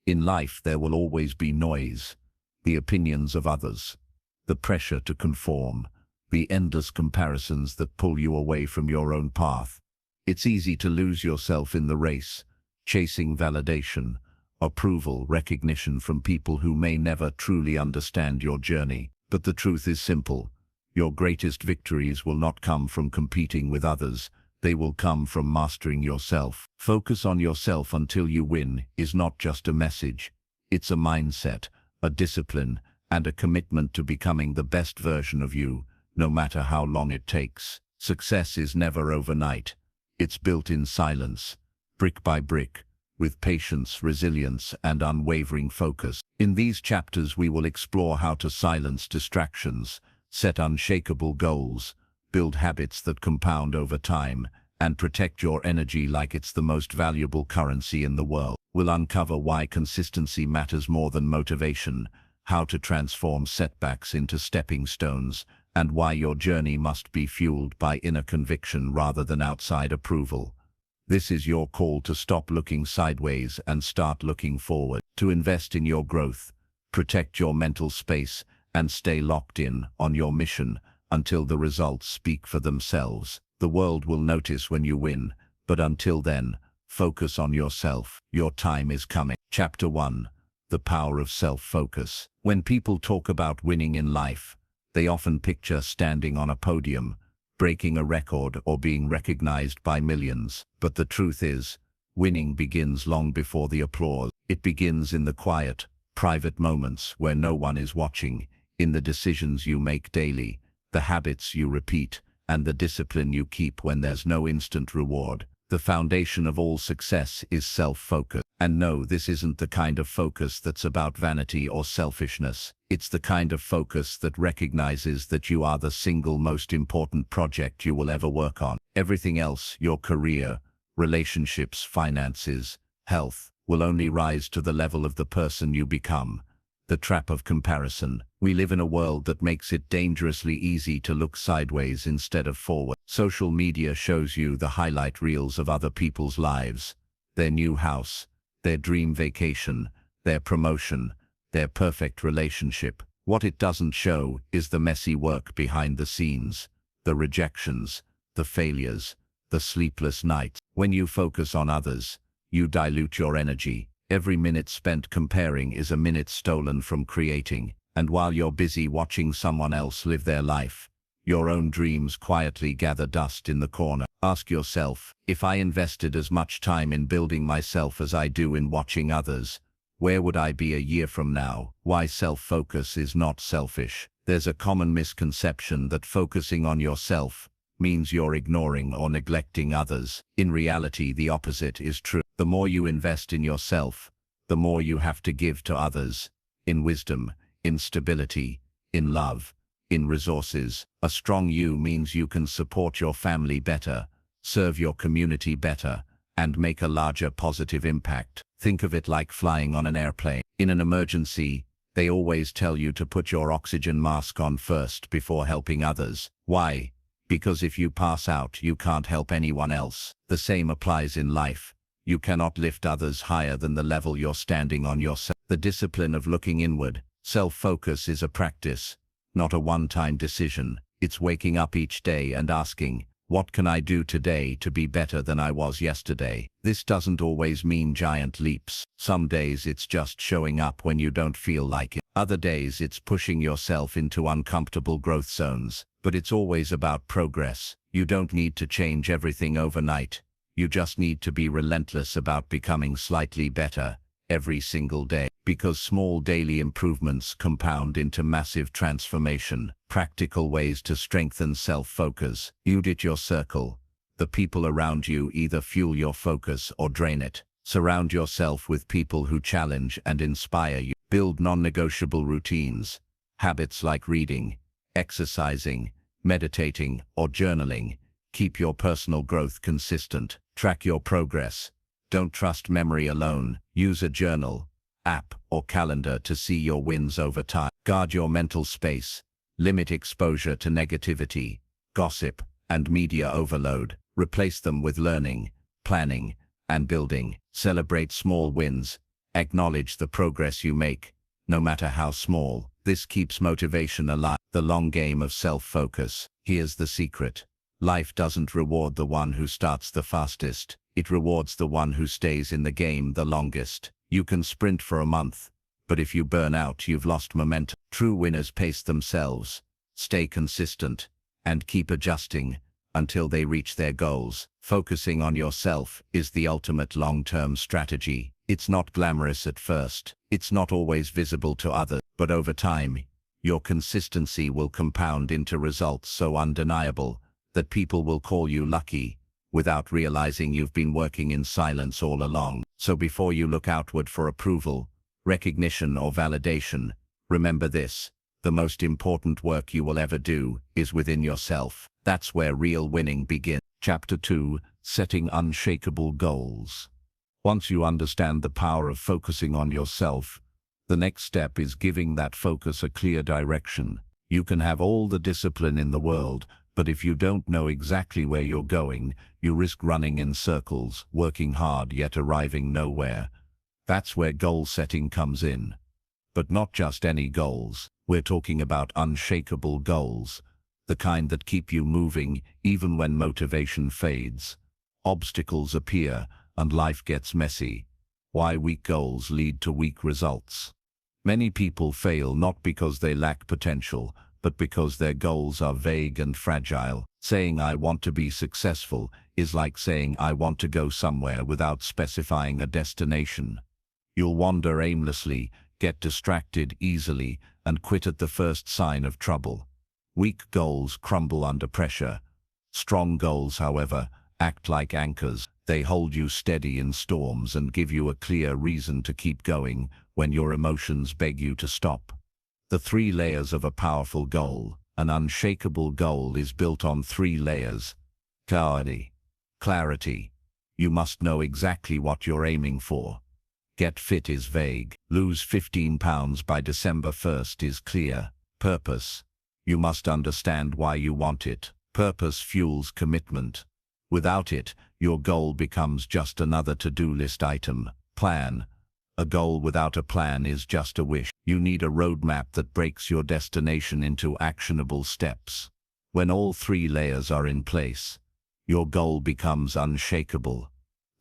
In life, there will always be noise, the opinions of others, the pressure to conform, the endless comparisons that pull you away from your own path. It's easy to lose yourself in the race, chasing validation, approval, recognition from people who may never truly understand your journey. But the truth is simple. Your greatest victories will not come from competing with others. They will come from mastering yourself. Focus on yourself until you win is not just a message. It's a mindset, a discipline, and a commitment to becoming the best version of you, no matter how long it takes. Success is never overnight. It's built in silence, brick by brick, with patience, resilience, and unwavering focus. In these chapters, we will explore how to silence distractions, set unshakable goals, build habits that compound over time, and protect your energy like it's the most valuable currency in the world. We'll uncover why consistency matters more than motivation, how to transform setbacks into stepping stones, and why your journey must be fueled by inner conviction rather than outside approval. This is your call to stop looking sideways and start looking forward, to invest in your growth, protect your mental space, and stay locked in on your mission until the results speak for themselves. The world will notice when you win, but until then, focus on yourself. Your time is coming. Chapter 1. The Power of Self-Focus. When people talk about winning in life, they often picture standing on a podium, breaking a record, or being recognized by millions. But the truth is, winning begins long before the applause. It begins in the quiet, private moments where no one is watching, in the decisions you make daily, the habits you repeat, and the discipline you keep when there's no instant reward. The foundation of all success is self-focus. And no, this isn't the kind of focus that's about vanity or selfishness. It's the kind of focus that recognizes that you are the single most important project you will ever work on. Everything else, your career, relationships, finances, health, will only rise to the level of the person you become. The trap of comparison. We live in a world that makes it dangerously easy to look sideways instead of forward. Social media shows you the highlight reels of other people's lives, their new house, their dream vacation, their promotion, their perfect relationship. What it doesn't show is the messy work behind the scenes, the rejections, the failures, the sleepless nights. When you focus on others, you dilute your energy. Every minute spent comparing is a minute stolen from creating. And while you're busy watching someone else live their life, your own dreams quietly gather dust in the corner. Ask yourself, if I invested as much time in building myself as I do in watching others, where would I be a year from now? Why self-focus is not selfish. There's a common misconception that focusing on yourself means you're ignoring or neglecting others. In reality, the opposite is true. The more you invest in yourself, the more you have to give to others, in wisdom, in stability, in love, in resources. A strong you means you can support your family better, serve your community better, and make a larger positive impact. Think of it like flying on an airplane. In an emergency, they always tell you to put your oxygen mask on first before helping others. Why? Because if you pass out, you can't help anyone else. The same applies in life. You cannot lift others higher than the level you're standing on yourself. The discipline of looking inward. Self-focus is a practice, not a one-time decision. It's waking up each day and asking, what can I do today to be better than I was yesterday? This doesn't always mean giant leaps. Some days it's just showing up when you don't feel like it. Other days it's pushing yourself into uncomfortable growth zones. But it's always about progress. You don't need to change everything overnight. You just need to be relentless about becoming slightly better every single day. Because small daily improvements compound into massive transformation. Practical ways to strengthen self-focus. Audit your circle. The people around you either fuel your focus or drain it. Surround yourself with people who challenge and inspire you. Build non-negotiable routines. Habits like reading, exercising, meditating, or journaling. Keep your personal growth consistent. Track your progress. Don't trust memory alone. Use a journal, app, or calendar to see your wins over time. Guard your mental space. Limit exposure to negativity, gossip, and media overload. Replace them with learning, planning, and building. Celebrate small wins. Acknowledge the progress you make, no matter how small. This keeps motivation alive. The long game of self-focus. Here's the secret. Life doesn't reward the one who starts the fastest. It rewards the one who stays in the game the longest. You can sprint for a month, but if you burn out, you've lost momentum. True winners pace themselves, stay consistent, and keep adjusting until they reach their goals. Focusing on yourself is the ultimate long-term strategy. It's not glamorous at first. It's not always visible to others, but over time, your consistency will compound into results so undeniable that people will call you lucky without realizing you've been working in silence all along. So before you look outward for approval, recognition, or validation, remember this: the most important work you will ever do is within yourself. That's where real winning begins. Chapter 2: Setting Unshakable Goals. Once you understand the power of focusing on yourself, the next step is giving that focus a clear direction. You can have all the discipline in the world, but if you don't know exactly where you're going, you risk running in circles, working hard yet arriving nowhere. That's where goal setting comes in. But not just any goals. We're talking about unshakable goals, the kind that keep you moving even when motivation fades, obstacles appear, and life gets messy. Why weak goals lead to weak results. Many people fail not because they lack potential, but because their goals are vague and fragile. Saying "I want to be successful" is like saying "I want to go somewhere" without specifying a destination. You'll wander aimlessly, get distracted easily, and quit at the first sign of trouble. Weak goals crumble under pressure. Strong goals, however, act like anchors. They hold you steady in storms and give you a clear reason to keep going when your emotions beg you to stop. The 3 layers of a powerful goal. An unshakable goal is built on 3 layers. Clarity. You must know exactly what you're aiming for. Get fit is vague. Lose 15 pounds by December 1st is clear. Purpose. You must understand why you want it. Purpose fuels commitment. Without it, your goal becomes just another to-do list item. Plan. A goal without a plan is just a wish. You need a roadmap that breaks your destination into actionable steps. When all 3 layers are in place, your goal becomes unshakable.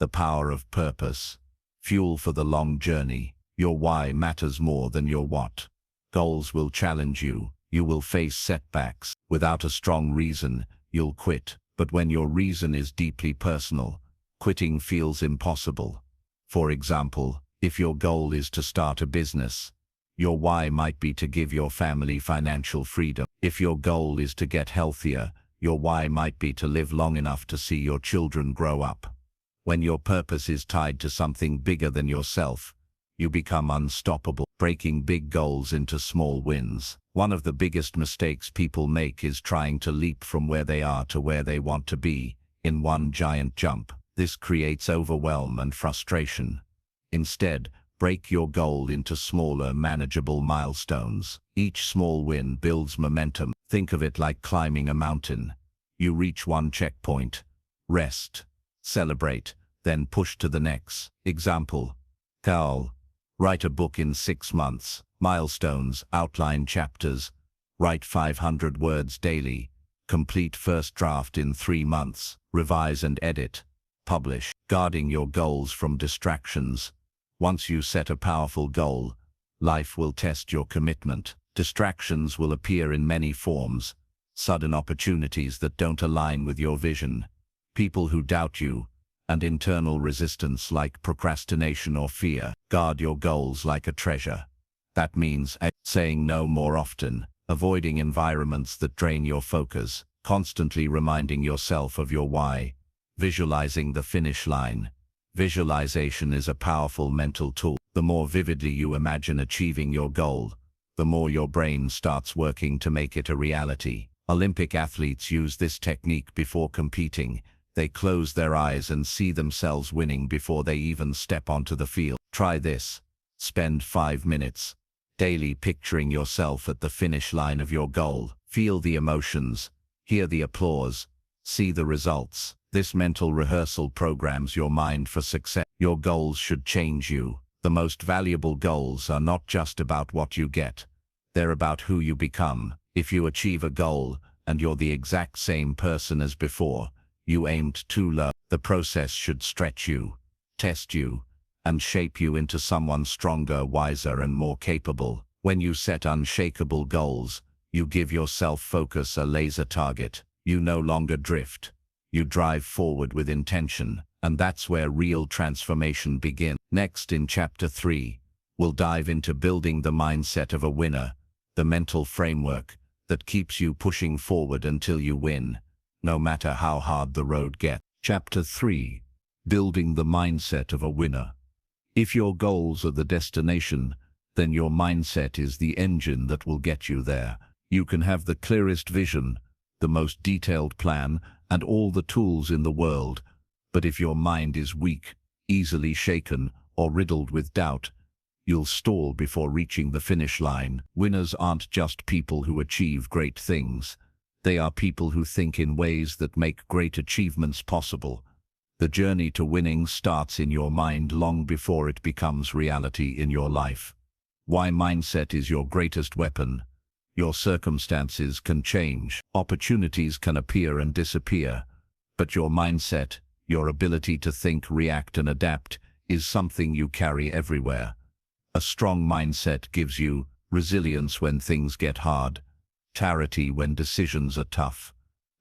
The power of purpose. Fuel for the long journey. Your why matters more than your what. Goals will challenge you. You will face setbacks. Without a strong reason, you'll quit. But when your reason is deeply personal, quitting feels impossible. For example, if your goal is to start a business, your why might be to give your family financial freedom. If your goal is to get healthier, your why might be to live long enough to see your children grow up. When your purpose is tied to something bigger than yourself, you become unstoppable, breaking big goals into small wins. One of the biggest mistakes people make is trying to leap from where they are to where they want to be in one giant jump. This creates overwhelm and frustration. Instead, break your goal into smaller, manageable milestones. Each small win builds momentum. Think of it like climbing a mountain. You reach one checkpoint, rest, celebrate, then push to the next. Example: Carl, write a book in 6 months. Milestones: outline chapters, write 500 words daily, complete first draft in 3 months, revise and edit, publish. Guarding your goals from distractions. Once you set a powerful goal, life will test your commitment. Distractions will appear in many forms: sudden opportunities that don't align with your vision, people who doubt you, and internal resistance like procrastination or fear. Guard your goals like a treasure. That means saying no more often, avoiding environments that drain your focus, constantly reminding yourself of your why, visualizing the finish line. Visualization is a powerful mental tool. The more vividly you imagine achieving your goal, the more your brain starts working to make it a reality. Olympic athletes use this technique before competing. They close their eyes and see themselves winning before they even step onto the field. Try this. Spend 5 minutes daily picturing yourself at the finish line of your goal. Feel the emotions, hear the applause, see the results. This mental rehearsal programs your mind for success. Your goals should change you, The most valuable goals are not just about what you get. They're about who you become. If you achieve a goal and you're the exact same person as before, you aimed too low. The process should stretch you, test you, and shape you into someone stronger, wiser, and more capable. When you set unshakable goals, you give yourself focus, a laser target. You no longer drift. You drive forward with intention, and that's where real transformation begins. Next, in Chapter 3, we'll dive into building the mindset of a winner, the mental framework that keeps you pushing forward until you win, no matter how hard the road gets. Chapter 3, Building the Mindset of a Winner. If your goals are the destination, then your mindset is the engine that will get you there. You can have the clearest vision, the most detailed plan, and all the tools in the world, but if your mind is weak, easily shaken, or riddled with doubt, you'll stall before reaching the finish line. Winners aren't just people who achieve great things. They are people who think in ways that make great achievements possible. The journey to winning starts in your mind long before it becomes reality in your life. Why mindset is your greatest weapon. Your circumstances can change, opportunities can appear and disappear, but your mindset, your ability to think, react, and adapt, is something you carry everywhere. A strong mindset gives you resilience when things get hard, clarity when decisions are tough,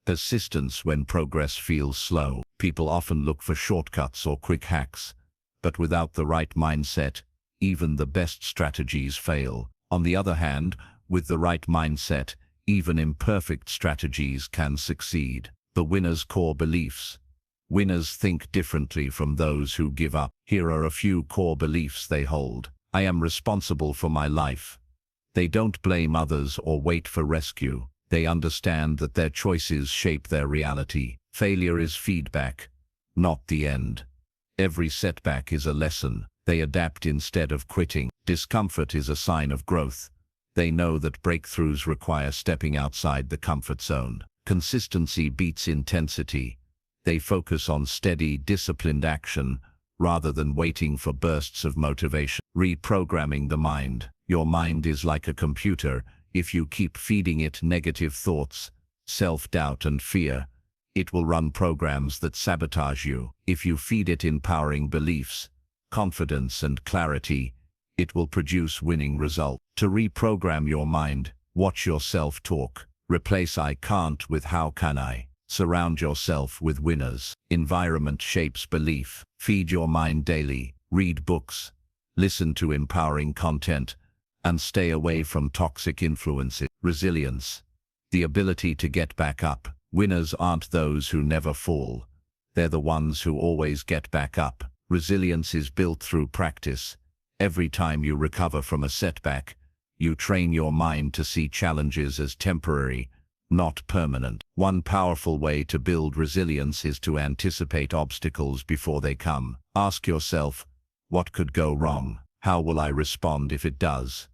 persistence when progress feels slow. People often look for shortcuts or quick hacks, but without the right mindset, even the best strategies fail. On the other hand, with the right mindset, even imperfect strategies can succeed. The winner's core beliefs. Winners think differently from those who give up. Here are a few core beliefs they hold. I am responsible for my life. They don't blame others or wait for rescue. They understand that their choices shape their reality. Failure is feedback, not the end. Every setback is a lesson. They adapt instead of quitting. Discomfort is a sign of growth. They know that breakthroughs require stepping outside the comfort zone. Consistency beats intensity. They focus on steady, disciplined action rather than waiting for bursts of motivation. Reprogramming the mind. Your mind is like a computer. If you keep feeding it negative thoughts, self-doubt, and fear, it will run programs that sabotage you. If you feed it empowering beliefs, confidence, and clarity, it will produce winning results. To reprogram your mind, watch your self-talk. Replace "I can't" with "how can I." Surround yourself with winners. Environment shapes belief. Feed your mind daily. Read books. Listen to empowering content. And stay away from toxic influences. Resilience. The ability to get back up. Winners aren't those who never fall. They're the ones who always get back up. Resilience is built through practice. Every time you recover from a setback, you train your mind to see challenges as temporary, not permanent. One powerful way to build resilience is to anticipate obstacles before they come. Ask yourself, what could go wrong? How will I respond if it does?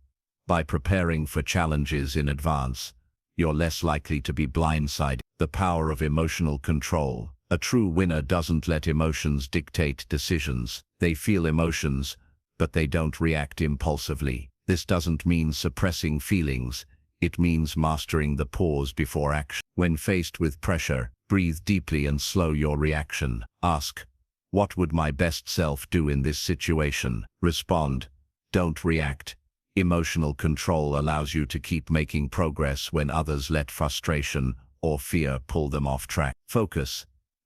By preparing for challenges in advance, you're less likely to be blindsided. The power of emotional control. A true winner doesn't let emotions dictate decisions. They feel emotions, but they don't react impulsively. This doesn't mean suppressing feelings. It means mastering the pause before action. When faced with pressure, breathe deeply and slow your reaction. Ask, what would my best self do in this situation? Respond, don't react. Emotional control allows you to keep making progress when others let frustration or fear pull them off track. Focus,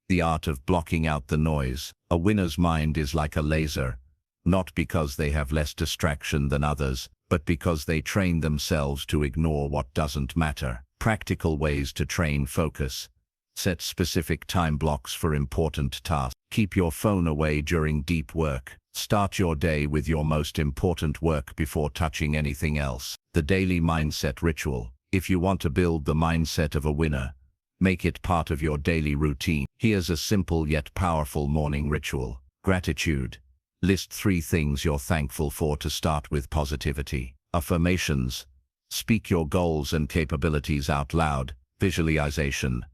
the art of blocking out the noise. A winner's mind is like a laser, not because they have less distraction than others, but because they train themselves to ignore what doesn't matter. Practical ways to train focus. Set specific time blocks for important tasks. Keep your phone away during deep work. Start your day with your most important work before touching anything else. The daily mindset ritual. If you want to build the mindset of a winner, make it part of your daily routine. Here's a simple yet powerful morning ritual. Gratitude. List 3 things you're thankful for to start with positivity. Affirmations. Speak your goals and capabilities out loud. Visualization.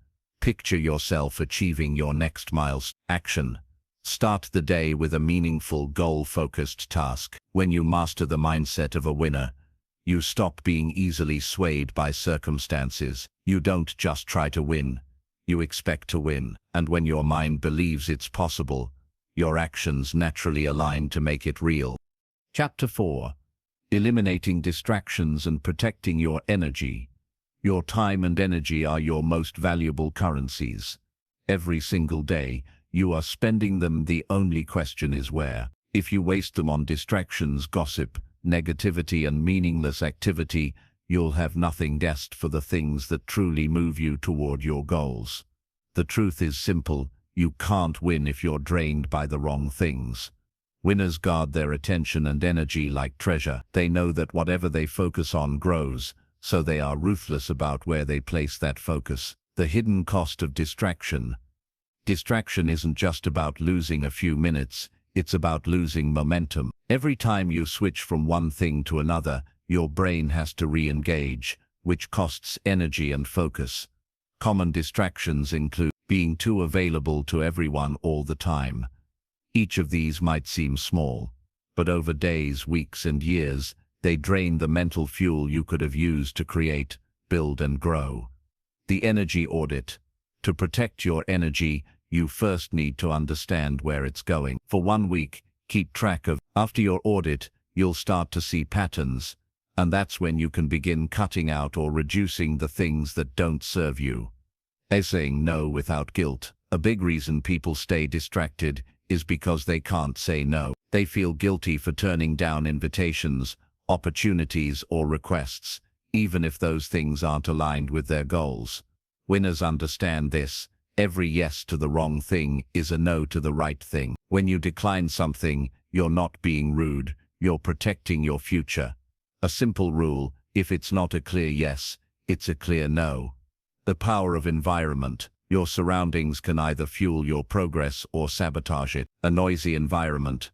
Picture yourself achieving your next milestone. Action. Start the day with a meaningful, goal-focused task. When you master the mindset of a winner, you stop being easily swayed by circumstances. You don't just try to win, you expect to win. And when your mind believes it's possible, your actions naturally align to make it real. Chapter 4. Eliminating distractions and protecting your energy. Your time and energy are your most valuable currencies. Every single day, you are spending them. The only question is where. If you waste them on distractions, gossip, negativity, and meaningless activity, you'll have nothing left for the things that truly move you toward your goals. The truth is simple: you can't win if you're drained by the wrong things. Winners guard their attention and energy like treasure. They know that whatever they focus on grows, so they are ruthless about where they place that focus. The hidden cost of distraction. Distraction isn't just about losing a few minutes, it's about losing momentum. Every time you switch from one thing to another, your brain has to re-engage, which costs energy and focus. Common distractions include being too available to everyone all the time. Each of these might seem small, but over days, weeks, and years, they drain the mental fuel you could have used to create, build, and grow. The energy audit. To protect your energy, you first need to understand where it's going. For 1 week, keep track of. After your audit, you'll start to see patterns, and that's when you can begin cutting out or reducing the things that don't serve you. Saying no without guilt. A big reason people stay distracted is because they can't say no. They feel guilty for turning down invitations, opportunities, or requests, even if those things aren't aligned with their goals. Winners understand this. Every yes to the wrong thing is a no to the right thing. When you decline something, you're not being rude, you're protecting your future. A simple rule: if it's not a clear yes, it's a clear no. The power of environment. Your surroundings can either fuel your progress or sabotage it. A noisy environment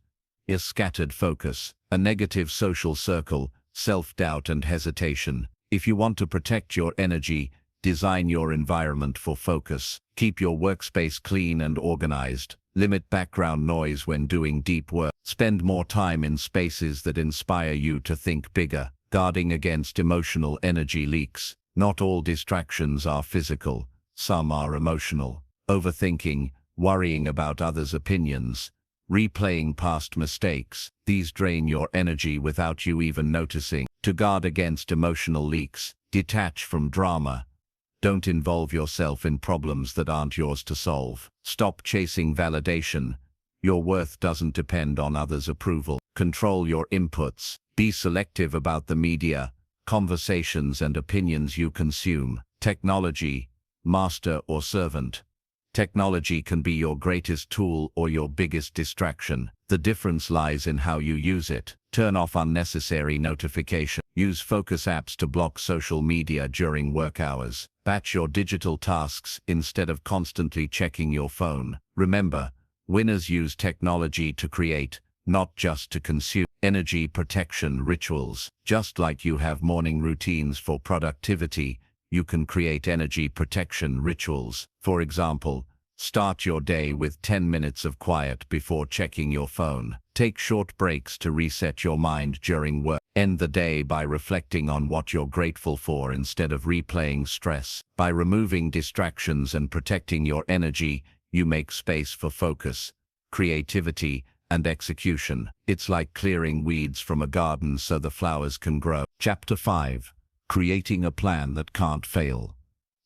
is scattered focus. A negative social circle, self-doubt and hesitation. If you want to protect your energy, design your environment for focus. Keep your workspace clean and organized. Limit background noise when doing deep work. Spend more time in spaces that inspire you to think bigger. Guarding against emotional energy leaks. Not all distractions are physical, some are emotional. Overthinking, worrying about others' opinions, replaying past mistakes. These drain your energy without you even noticing. To guard against emotional leaks, detach from drama. Don't involve yourself in problems that aren't yours to solve. Stop chasing validation. Your worth doesn't depend on others' approval. Control your inputs. Be selective about the media, conversations, and opinions you consume. Technology, master or servant. Technology can be your greatest tool or your biggest distraction. The difference lies in how you use it. Turn off unnecessary notifications. Use focus apps to block social media during work hours. Batch your digital tasks instead of constantly checking your phone. Remember, winners use technology to create, not just to consume. Energy protection rituals. Just like you have morning routines for productivity, you can create energy protection rituals. For example, start your day with 10 minutes of quiet before checking your phone. Take short breaks to reset your mind during work. End the day by reflecting on what you're grateful for instead of replaying stress. By removing distractions and protecting your energy, you make space for focus, creativity, and execution. It's like clearing weeds from a garden so the flowers can grow. Chapter 5. Creating a plan that can't fail.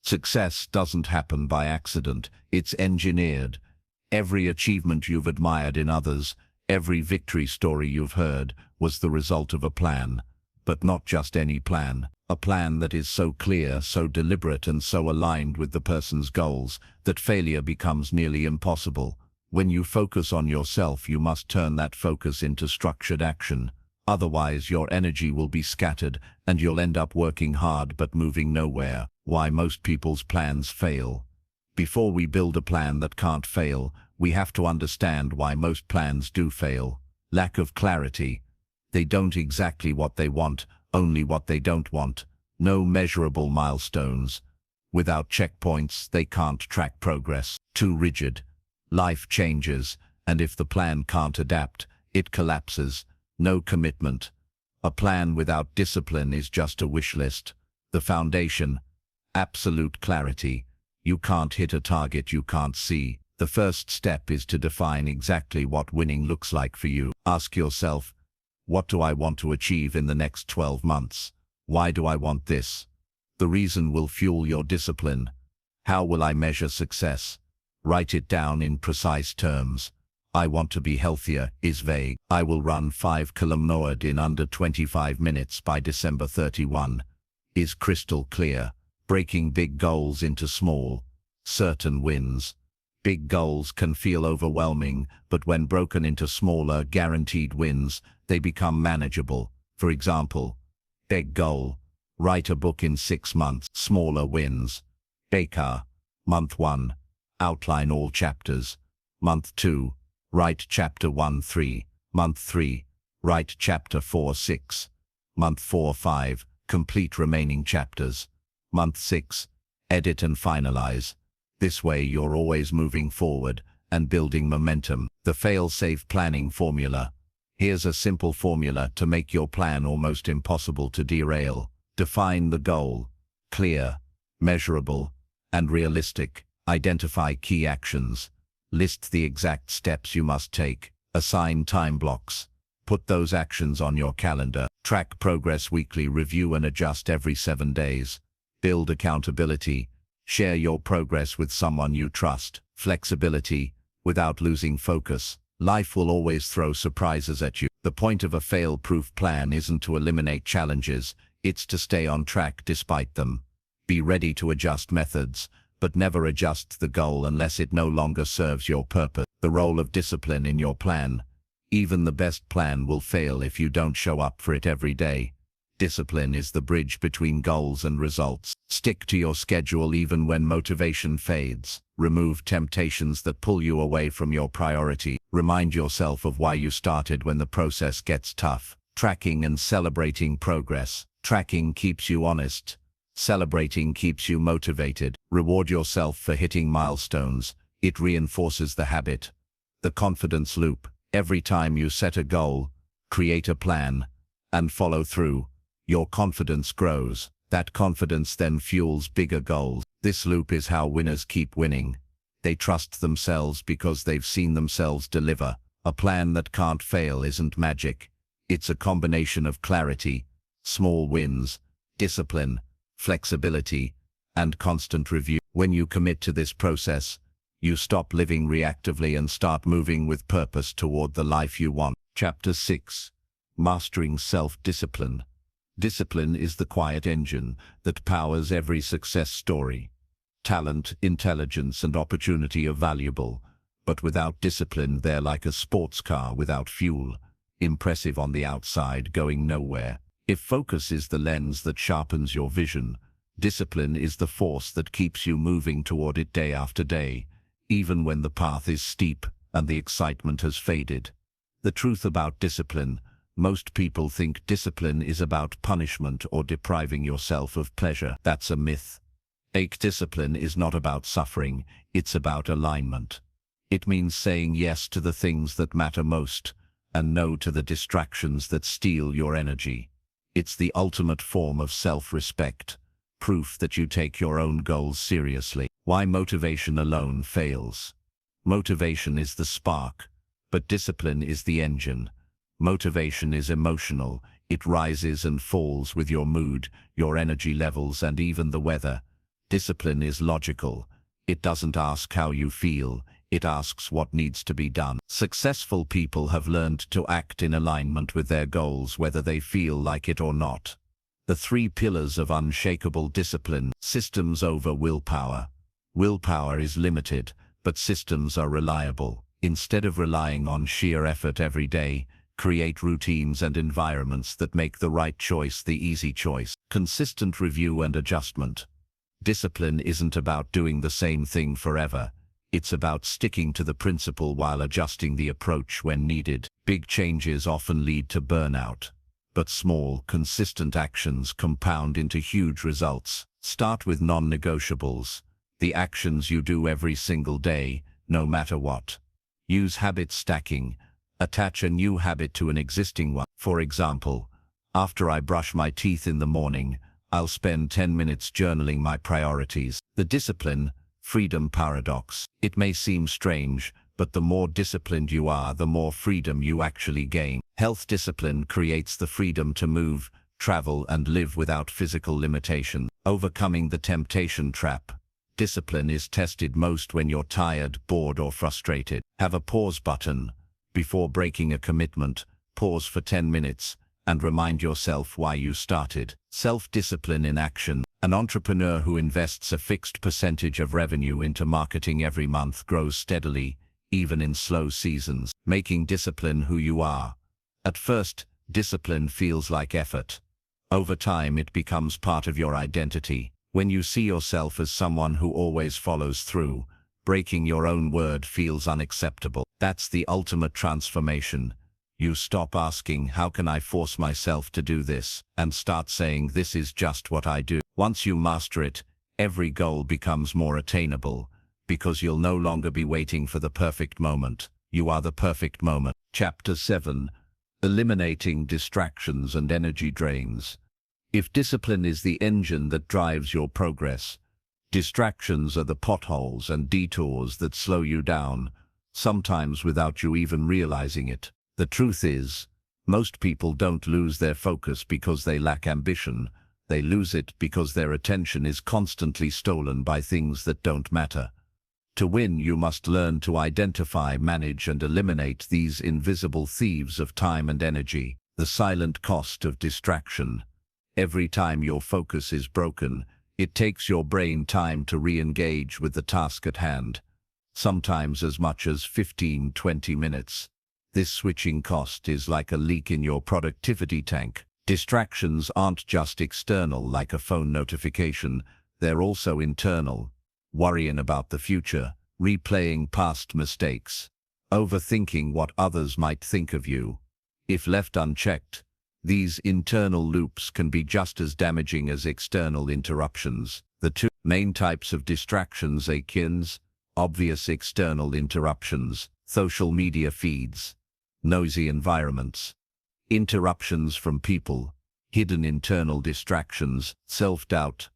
Success doesn't happen by accident, it's engineered. Every achievement you've admired in others, every victory story you've heard, was the result of a plan. But not just any plan. A plan that is so clear, so deliberate, and so aligned with the person's goals that failure becomes nearly impossible. When you focus on yourself, you must turn that focus into structured action. Otherwise, your energy will be scattered and you'll end up working hard but moving nowhere. Why most people's plans fail. Before we build a plan that can't fail, we have to understand why most plans do fail. Lack of clarity. They don't exactly what they want, only what they don't want. No measurable milestones. Without checkpoints, they can't track progress. Too rigid. Life changes, And if the plan can't adapt, it collapses. No commitment. A plan without discipline is just a wish list. The foundation, absolute clarity. You can't hit a target you can't see. The first step is to define exactly what winning looks like for you. Ask yourself, what do I want to achieve in the next 12 months? Why do I want this? The reason will fuel your discipline. How will I measure success? Write it down in precise terms. I want to be healthier is vague. I will run 5 km in under 25 minutes by December 31 is crystal clear. Breaking big goals into small, certain wins. Big goals can feel overwhelming, but when broken into smaller, guaranteed wins, they become manageable. For example, big goal, write a book in 6 months. Smaller wins. Baker, month 1, outline all chapters. Month 2, write chapter 1-3. Month 3, write chapter 4-6. Month 4-5, complete remaining chapters. Month 6, edit and finalize. This way you're always moving forward and building momentum. The fail-safe planning formula. Here's a simple formula to make your plan almost impossible to derail. Define the goal. Clear, measurable, and realistic. Identify key actions. List the exact steps you must take. Assign time blocks. Put those actions on your calendar. Track progress weekly. Review and adjust every 7 days. Build accountability. Share your progress with someone you trust. Flexibility, without losing focus. Life will always throw surprises at you. The point of a fail-proof plan isn't to eliminate challenges, it's to stay on track despite them. Be ready to adjust methods, but never adjust the goal unless it no longer serves your purpose. The role of discipline in your plan. Even the best plan will fail if you don't show up for it every day. Discipline is the bridge between goals and results. Stick to your schedule even when motivation fades. Remove temptations that pull you away from your priority. Remind yourself of why you started when the process gets tough. Tracking and celebrating progress. Tracking keeps you honest. Celebrating keeps you motivated. Reward yourself for hitting milestones. It reinforces the habit. The confidence loop. Every time you set a goal, create a plan, and follow through, your confidence grows. That confidence then fuels bigger goals. This loop is how winners keep winning. They trust themselves because they've seen themselves deliver. A plan that can't fail isn't magic. It's a combination of clarity, small wins, discipline, flexibility, and constant review. When you commit to this process, you stop living reactively and start moving with purpose toward the life you want. Chapter 6. Mastering Self-Discipline. Discipline is the quiet engine that powers every success story. Talent, intelligence, and opportunity are valuable, but without discipline they're like a sports car without fuel, impressive on the outside, going nowhere. If focus is the lens that sharpens your vision, discipline is the force that keeps you moving toward it day after day, even when the path is steep and the excitement has faded. The truth about discipline: most people think discipline is about punishment or depriving yourself of pleasure. That's a myth. Discipline is not about suffering, it's about alignment. It means saying yes to the things that matter most, and no to the distractions that steal your energy. It's the ultimate form of self-respect, proof that you take your own goals seriously. Why motivation alone fails. Motivation is the spark, but discipline is the engine. Motivation is emotional. It rises and falls with your mood, your energy levels, and even the weather. Discipline is logical. It doesn't ask how you feel, it asks what needs to be done. Successful people have learned to act in alignment with their goals whether they feel like it or not. The 3 pillars of unshakable discipline. Systems over willpower. Willpower is limited, but systems are reliable. Instead of relying on sheer effort every day, create routines and environments that make the right choice the easy choice. Consistent review and adjustment. Discipline isn't about doing the same thing forever. It's about sticking to the principle while adjusting the approach when needed. Big changes often lead to burnout, but small, consistent actions compound into huge results. Start with non-negotiables, the actions you do every single day, no matter what. Use habit stacking. Attach a new habit to an existing one. For example, after I brush my teeth in the morning, I'll spend 10 minutes journaling my priorities. The discipline, freedom paradox. It may seem strange, but the more disciplined you are, the more freedom you actually gain. Health discipline creates the freedom to move, travel, and live without physical limitation. Overcoming the temptation trap. Discipline is tested most when you're tired, bored, or frustrated. Have a pause button. Before breaking a commitment, pause for 10 minutes and remind yourself why you started. Self-discipline in action. An entrepreneur who invests a fixed percentage of revenue into marketing every month grows steadily, even in slow seasons. Making discipline who you are. At first, discipline feels like effort. Over time, it becomes part of your identity. When you see yourself as someone who always follows through, breaking your own word feels unacceptable. That's the ultimate transformation. You stop asking, how can I force myself to do this, and start saying, this is just what I do. Once you master it, every goal becomes more attainable, because you'll no longer be waiting for the perfect moment. You are the perfect moment. Chapter 7. Eliminating distractions and energy drains. If discipline is the engine that drives your progress, distractions are the potholes and detours that slow you down, sometimes without you even realizing it. The truth is, most people don't lose their focus because they lack ambition. They lose it because their attention is constantly stolen by things that don't matter. To win, you must learn to identify, manage, and eliminate these invisible thieves of time and energy. The silent cost of distraction. Every time your focus is broken, it takes your brain time to re-engage with the task at hand. Sometimes as much as 15-20 minutes. This switching cost is like a leak in your productivity tank. Distractions aren't just external like a phone notification, they're also internal. Worrying about the future, replaying past mistakes, overthinking what others might think of you. If left unchecked, these internal loops can be just as damaging as external interruptions. The two main types of distractions are obvious external interruptions, social media feeds, noisy environments, interruptions from people, hidden internal distractions, self-doubt,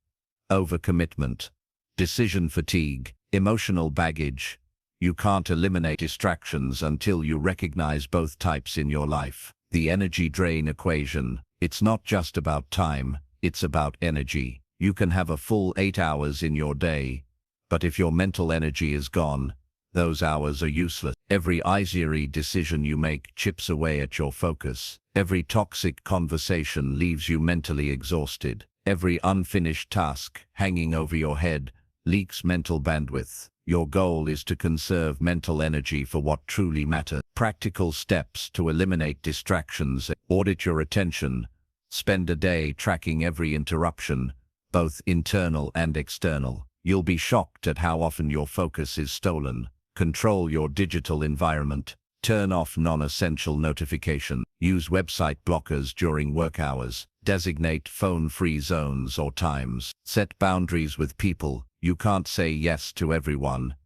overcommitment, decision fatigue, emotional baggage. You can't eliminate distractions until you recognize both types in your life. The energy drain equation. It's not just about time, it's about energy. You can have a full 8 hours in your day, but if your mental energy is gone, those hours are useless. Every easy decision you make chips away at your focus. Every toxic conversation leaves you mentally exhausted. Every unfinished task hanging over your head leaks mental bandwidth. Your goal is to conserve mental energy for what truly matters. Practical steps to eliminate distractions. Audit your attention. Spend a day tracking every interruption, both internal and external. You'll be shocked at how often your focus is stolen. Control your digital environment. Turn off non-essential notifications. Use website blockers during work hours. Designate phone-free zones or times. Set boundaries with people. You can't say yes to everyone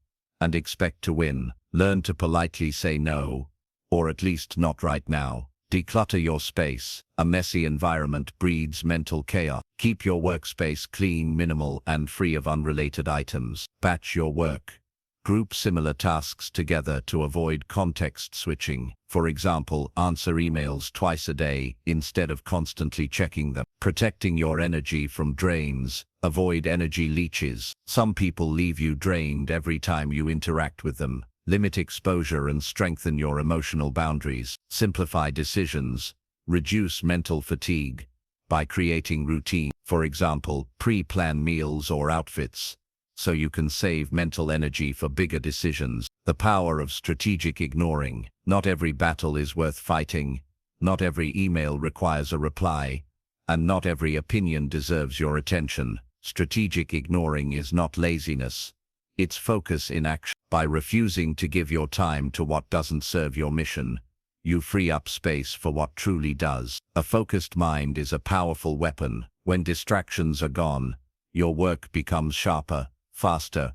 and expect to win. Learn to politely say no, or at least not right now. Declutter your space. A messy environment breeds mental chaos. Keep your workspace clean, minimal, and free of unrelated items. Batch your work. Group similar tasks together to avoid context switching. For example, answer emails twice a day instead of constantly checking them. Protecting your energy from drains. Avoid energy leeches. Some people leave you drained every time you interact with them. Limit exposure and strengthen your emotional boundaries. Simplify decisions. Reduce mental fatigue by creating routine. For example, pre-plan meals or outfits, so you can save mental energy for bigger decisions. The power of strategic ignoring. Not every battle is worth fighting. Not every email requires a reply. And not every opinion deserves your attention. Strategic ignoring is not laziness. It's focus in action. By refusing to give your time to what doesn't serve your mission, you free up space for what truly does. A focused mind is a powerful weapon. When distractions are gone, your work becomes sharper, faster,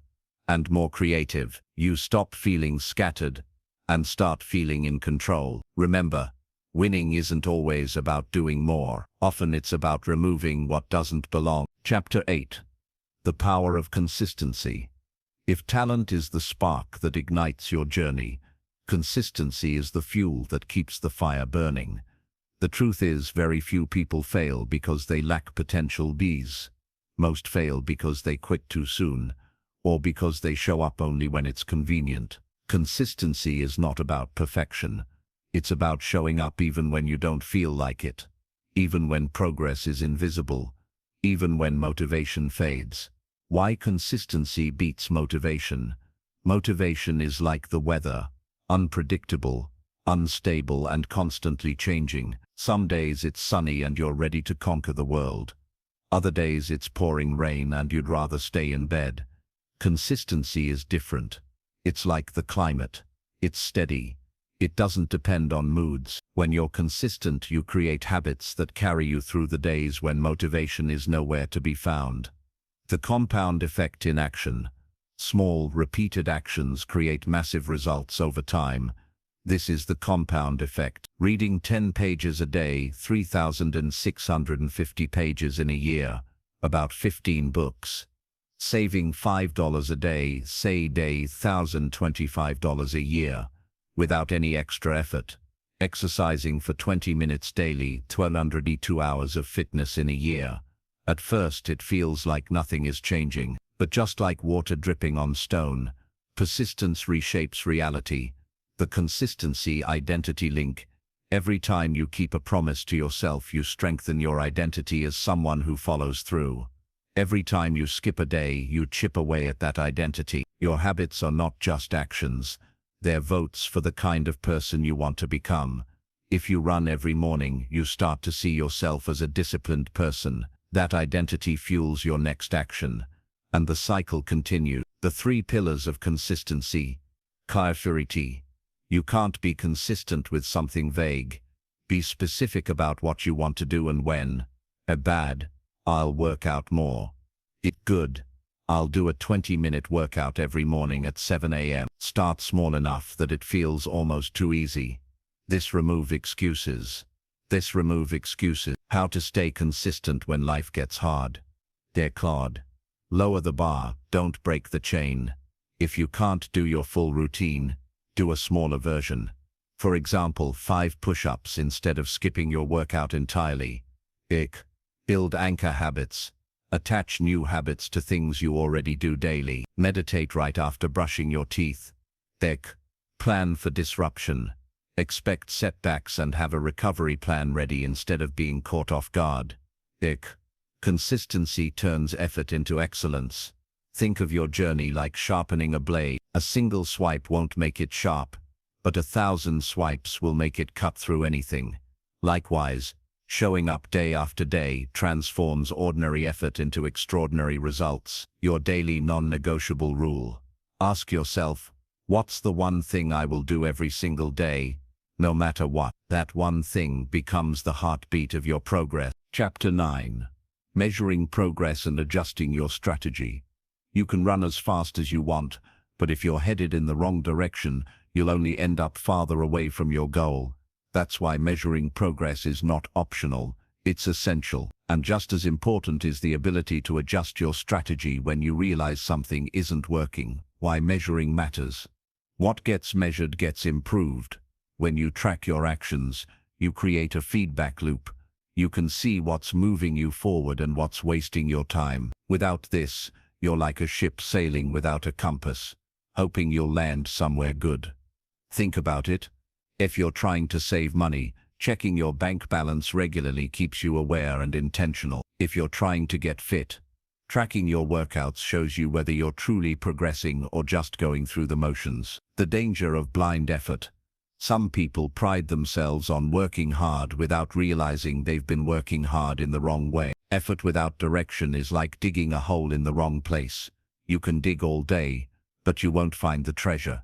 and more creative. You stop feeling scattered and start feeling in control. Remember, winning isn't always about doing more. Often it's about removing what doesn't belong. Chapter 8. The Power of Consistency. If talent is the spark that ignites your journey, consistency is the fuel that keeps the fire burning. The truth is, very few people fail because they lack potential. Most fail because they quit too soon, or because they show up only when it's convenient. Consistency is not about perfection. It's about showing up even when you don't feel like it, even when progress is invisible, even when motivation fades. Why consistency beats motivation? Motivation is like the weather, unpredictable, unstable, and constantly changing. Some days it's sunny and you're ready to conquer the world. Other days it's pouring rain and you'd rather stay in bed. Consistency is different. It's like the climate. It's steady. It doesn't depend on moods. When you're consistent, you create habits that carry you through the days when motivation is nowhere to be found. The compound effect in action. Small, repeated actions create massive results over time. This is the compound effect. Reading 10 pages a day, 3,650 pages in a year, about 15 books. Saving $5 a day, say $1,025 a year, without any extra effort. Exercising for 20 minutes daily, 1,202 hours of fitness in a year. At first it feels like nothing is changing, but just like water dripping on stone, persistence reshapes reality. The consistency identity link. Every time you keep a promise to yourself, you strengthen your identity as someone who follows through. Every time you skip a day, you chip away at that identity. Your habits are not just actions. They're votes for the kind of person you want to become. If you run every morning, you start to see yourself as a disciplined person. That identity fuels your next action. And the cycle continues. The 3 pillars of consistency. Clarity. You can't be consistent with something vague. Be specific about what you want to do and when. Bad, I'll work out more. Good, I'll do a 20-minute workout every morning at 7 a.m. Start small enough that it feels almost too easy. Remove excuses. How to stay consistent when life gets hard. Claude. Lower the bar, don't break the chain. If you can't do your full routine, do a smaller version. For example, 5 push-ups instead of skipping your workout entirely. Build anchor habits. Attach new habits to things you already do daily. Meditate right after brushing your teeth. Plan for disruption. Expect setbacks and have a recovery plan ready instead of being caught off guard. Consistency turns effort into excellence. Think of your journey like sharpening a blade. A single swipe won't make it sharp, but 1,000 swipes will make it cut through anything. Likewise, showing up day after day transforms ordinary effort into extraordinary results. Your daily non-negotiable rule. Ask yourself, what's the one thing I will do every single day, no matter what? That one thing becomes the heartbeat of your progress. Chapter 9. Measuring progress and adjusting your strategy. You can run as fast as you want, but if you're headed in the wrong direction, you'll only end up farther away from your goal. That's why measuring progress is not optional, it's essential. And just as important is the ability to adjust your strategy when you realize something isn't working. Why measuring matters. What gets measured gets improved. When you track your actions, you create a feedback loop. You can see what's moving you forward and what's wasting your time. Without this, you're like a ship sailing without a compass, hoping you'll land somewhere good. Think about it. If you're trying to save money, checking your bank balance regularly keeps you aware and intentional. If you're trying to get fit, tracking your workouts shows you whether you're truly progressing or just going through the motions. The danger of blind effort. Some people pride themselves on working hard without realizing they've been working hard in the wrong way. Effort without direction is like digging a hole in the wrong place. You can dig all day, but you won't find the treasure.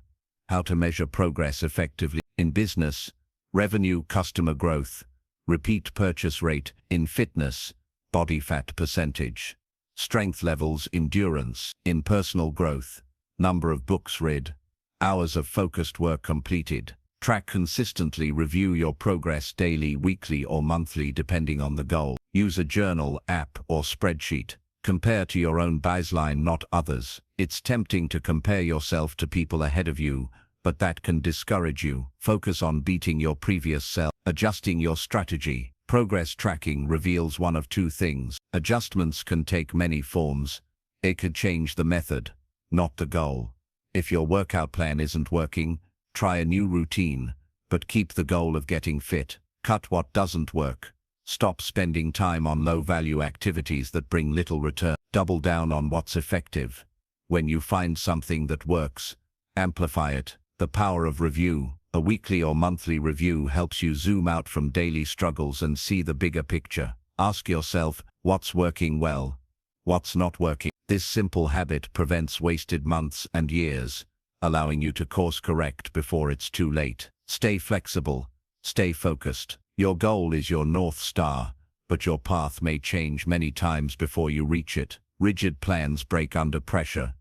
How to measure progress effectively. In business, revenue, customer growth. Repeat purchase rate. In fitness, body fat percentage. Strength levels, endurance. In personal growth, number of books read. Hours of focused work completed. Track consistently, review your progress daily, weekly, or monthly depending on the goal. Use a journal, app, or spreadsheet. Compare to your own baseline, not others. It's tempting to compare yourself to people ahead of you, but that can discourage you. Focus on beating your previous self. Adjusting your strategy. Progress tracking reveals one of two things. Adjustments can take many forms. It could change the method, not the goal. If your workout plan isn't working, try a new routine, but keep the goal of getting fit. Cut what doesn't work. Stop spending time on low-value activities that bring little return. Double down on what's effective. When you find something that works, amplify it. The power of review. A weekly or monthly review helps you zoom out from daily struggles and see the bigger picture. Ask yourself, what's working well? What's not working? This simple habit prevents wasted months and years, allowing you to course correct before it's too late. Stay flexible. Stay focused. Your goal is your North Star, but your path may change many times before you reach it. Rigid plans break under pressure.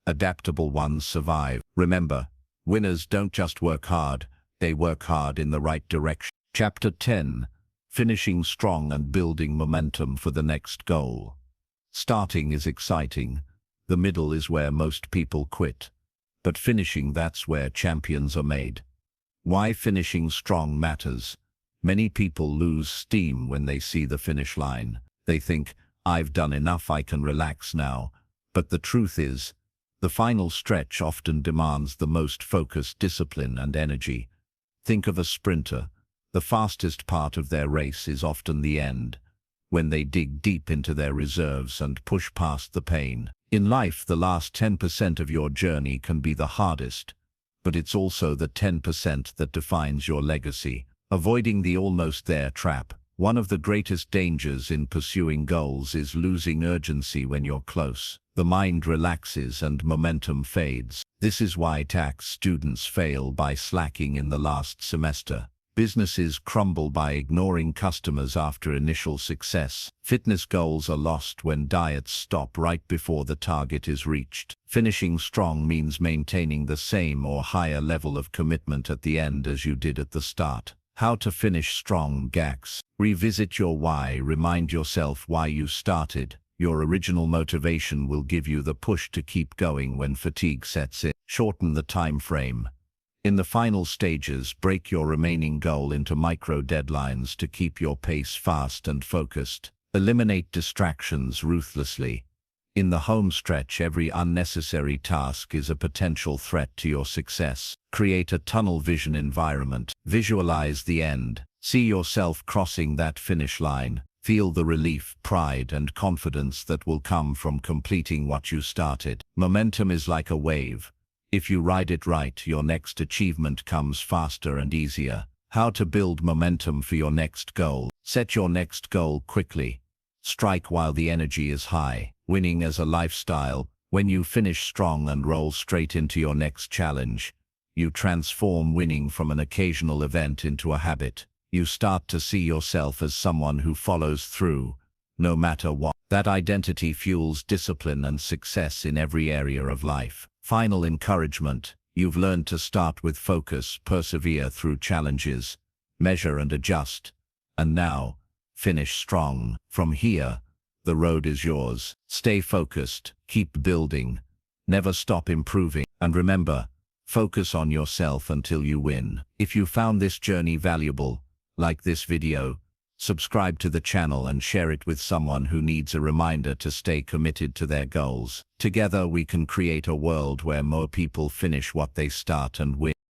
Adaptable ones survive. Remember, winners don't just work hard, they work hard in the right direction. Chapter 10. Finishing strong and building momentum for the next goal. Starting is exciting. The middle is where most people quit. But finishing, that's where champions are made. Why finishing strong matters. Many people lose steam when they see the finish line. They think, I've done enough, I can relax now. But the truth is, the final stretch often demands the most focused discipline and energy. Think of a sprinter. The fastest part of their race is often the end, when they dig deep into their reserves and push past the pain. In life, the last 10% of your journey can be the hardest, but it's also the 10% that defines your legacy. Avoiding the almost there trap. One of the greatest dangers in pursuing goals is losing urgency when you're close. The mind relaxes and momentum fades. This is why tax students fail by slacking in the last semester. Businesses crumble by ignoring customers after initial success. Fitness goals are lost when diets stop right before the target is reached. Finishing strong means maintaining the same or higher level of commitment at the end as you did at the start. How to finish strong. GACs. Revisit your why. Remind yourself why you started. Your original motivation will give you the push to keep going when fatigue sets in. Shorten the time frame. In the final stages, break your remaining goal into micro deadlines to keep your pace fast and focused. Eliminate distractions ruthlessly. In the home stretch, every unnecessary task is a potential threat to your success. Create a tunnel vision environment. Visualize the end. See yourself crossing that finish line. Feel the relief, pride, and confidence that will come from completing what you started. Momentum is like a wave. If you ride it right, your next achievement comes faster and easier. How to build momentum for your next goal. Set your next goal quickly. Strike while the energy is high. Winning as a lifestyle. When you finish strong and roll straight into your next challenge, you transform winning from an occasional event into a habit. You start to see yourself as someone who follows through, no matter what. That identity fuels discipline and success in every area of life. Final encouragement. You've learned to start with focus, persevere through challenges, measure and adjust, and now, finish strong. From here, the road is yours. Stay focused, keep building, never stop improving, and remember, focus on yourself until you win. If you found this journey valuable, like this video, subscribe to the channel and share it with someone who needs a reminder to stay committed to their goals. Together we can create a world where more people finish what they start and win.